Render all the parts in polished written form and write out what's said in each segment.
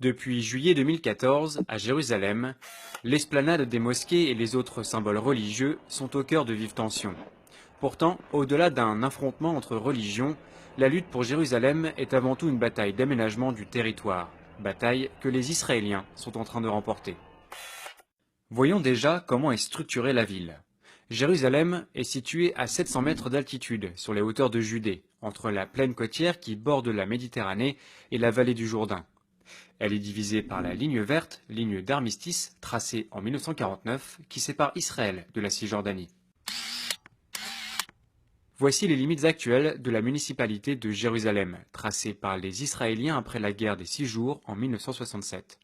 Depuis juillet 2014, à Jérusalem, l'esplanade des mosquées et les autres symboles religieux sont au cœur de vives tensions. Pourtant, au-delà d'un affrontement entre religions, la lutte pour Jérusalem est avant tout une bataille d'aménagement du territoire, bataille que les Israéliens sont en train de remporter. Voyons déjà comment est structurée la ville. Jérusalem est située à 700 mètres d'altitude sur les hauteurs de Judée, entre la plaine côtière qui borde la Méditerranée et la vallée du Jourdain. Elle est divisée par la ligne verte, ligne d'armistice tracée en 1949, qui sépare Israël de la Cisjordanie. Voici les limites actuelles de la municipalité de Jérusalem, tracées par les Israéliens après la guerre des 6 jours en 1967.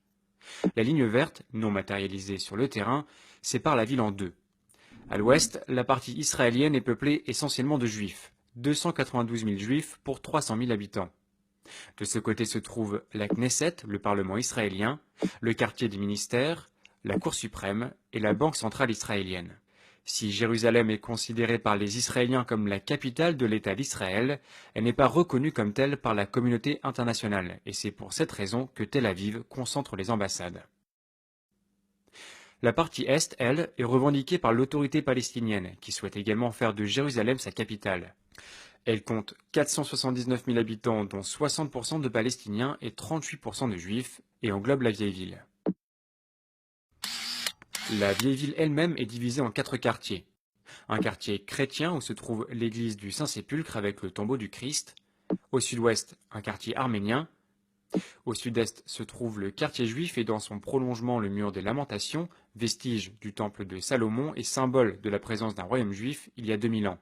La ligne verte, non matérialisée sur le terrain, sépare la ville en deux. À l'ouest, la partie israélienne est peuplée essentiellement de juifs, 292 000 juifs pour 300 000 habitants. De ce côté se trouve la Knesset, le Parlement israélien, le quartier des ministères, la Cour suprême et la Banque centrale israélienne. Si Jérusalem est considérée par les Israéliens comme la capitale de l'État d'Israël, elle n'est pas reconnue comme telle par la communauté internationale, et c'est pour cette raison que Tel Aviv concentre les ambassades. La partie Est, elle, est revendiquée par l'autorité palestinienne, qui souhaite également faire de Jérusalem sa capitale. Elle compte 479 000 habitants, dont 60% de Palestiniens et 38% de Juifs, et englobe la vieille ville. La vieille ville elle-même est divisée en 4 quartiers. Un quartier chrétien où se trouve l'église du Saint-Sépulcre avec le tombeau du Christ. Au sud-ouest, un quartier arménien. Au sud-est se trouve le quartier juif et dans son prolongement le mur des Lamentations, vestige du temple de Salomon et symbole de la présence d'un royaume juif il y a 2000 ans.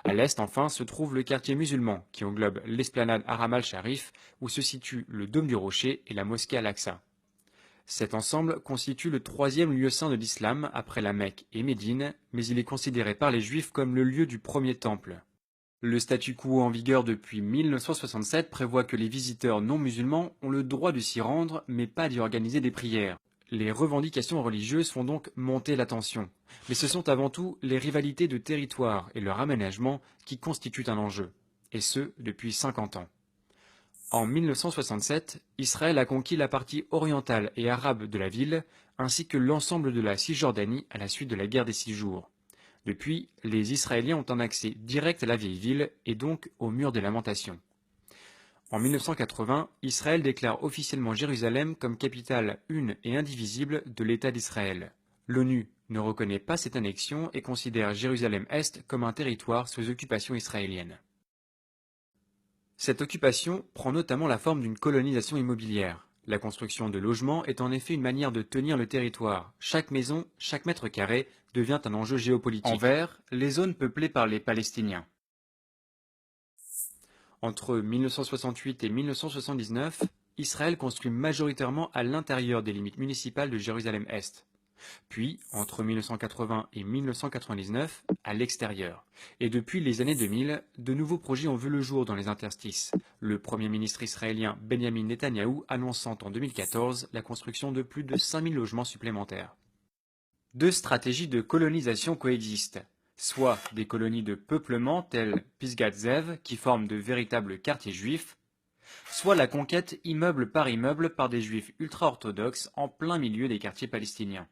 À l'est, enfin, se trouve le quartier musulman, qui englobe l'esplanade Haram al-Sharif, où se situe le dôme du Rocher et la mosquée Al-Aqsa. Cet ensemble constitue le troisième lieu saint de l'islam après la Mecque et Médine, mais il est considéré par les Juifs comme le lieu du premier temple. Le statu quo en vigueur depuis 1967 prévoit que les visiteurs non musulmans ont le droit de s'y rendre, mais pas d'y organiser des prières. Les revendications religieuses font donc monter la tension. Mais ce sont avant tout les rivalités de territoire et leur aménagement qui constituent un enjeu. Et ce, depuis 50 ans. En 1967, Israël a conquis la partie orientale et arabe de la ville, ainsi que l'ensemble de la Cisjordanie à la suite de la guerre des 6 jours. Depuis, les Israéliens ont un accès direct à la vieille ville et donc au mur des Lamentations. En 1980, Israël déclare officiellement Jérusalem comme capitale une et indivisible de l'État d'Israël. L'ONU ne reconnaît pas cette annexion et considère Jérusalem-Est comme un territoire sous occupation israélienne. Cette occupation prend notamment la forme d'une colonisation immobilière. La construction de logements est en effet une manière de tenir le territoire. Chaque maison, chaque mètre carré devient un enjeu géopolitique. En vert, les zones peuplées par les Palestiniens. Entre 1968 et 1979, Israël construit majoritairement à l'intérieur des limites municipales de Jérusalem-Est. Puis, entre 1980 et 1999, à l'extérieur. Et depuis les années 2000, de nouveaux projets ont vu le jour dans les interstices. Le Premier ministre israélien Benjamin Netanyahou annonçant en 2014 la construction de plus de 5000 logements supplémentaires. Deux stratégies de colonisation coexistent. Soit des colonies de peuplement telles Pisgat Zev qui forment de véritables quartiers juifs, soit la conquête immeuble par des juifs ultra-orthodoxes en plein milieu des quartiers palestiniens.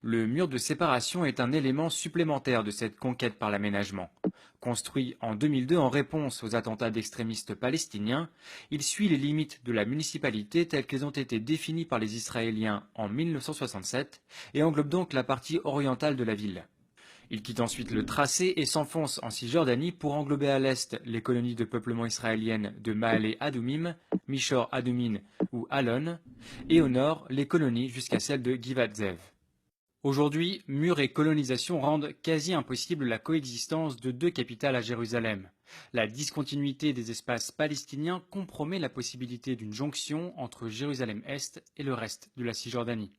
Le mur de séparation est un élément supplémentaire de cette conquête par l'aménagement. Construit en 2002 en réponse aux attentats d'extrémistes palestiniens, il suit les limites de la municipalité telles qu'elles ont été définies par les Israéliens en 1967 et englobe donc la partie orientale de la ville. Il quitte ensuite le tracé et s'enfonce en Cisjordanie pour englober à l'est les colonies de peuplement israéliennes de Maale Adumim, Mishor Adumin ou Alon, et au nord les colonies jusqu'à celle de Givat Zev. Aujourd'hui, murs et colonisation rendent quasi impossible la coexistence de deux capitales à Jérusalem. La discontinuité des espaces palestiniens compromet la possibilité d'une jonction entre Jérusalem-Est et le reste de la Cisjordanie.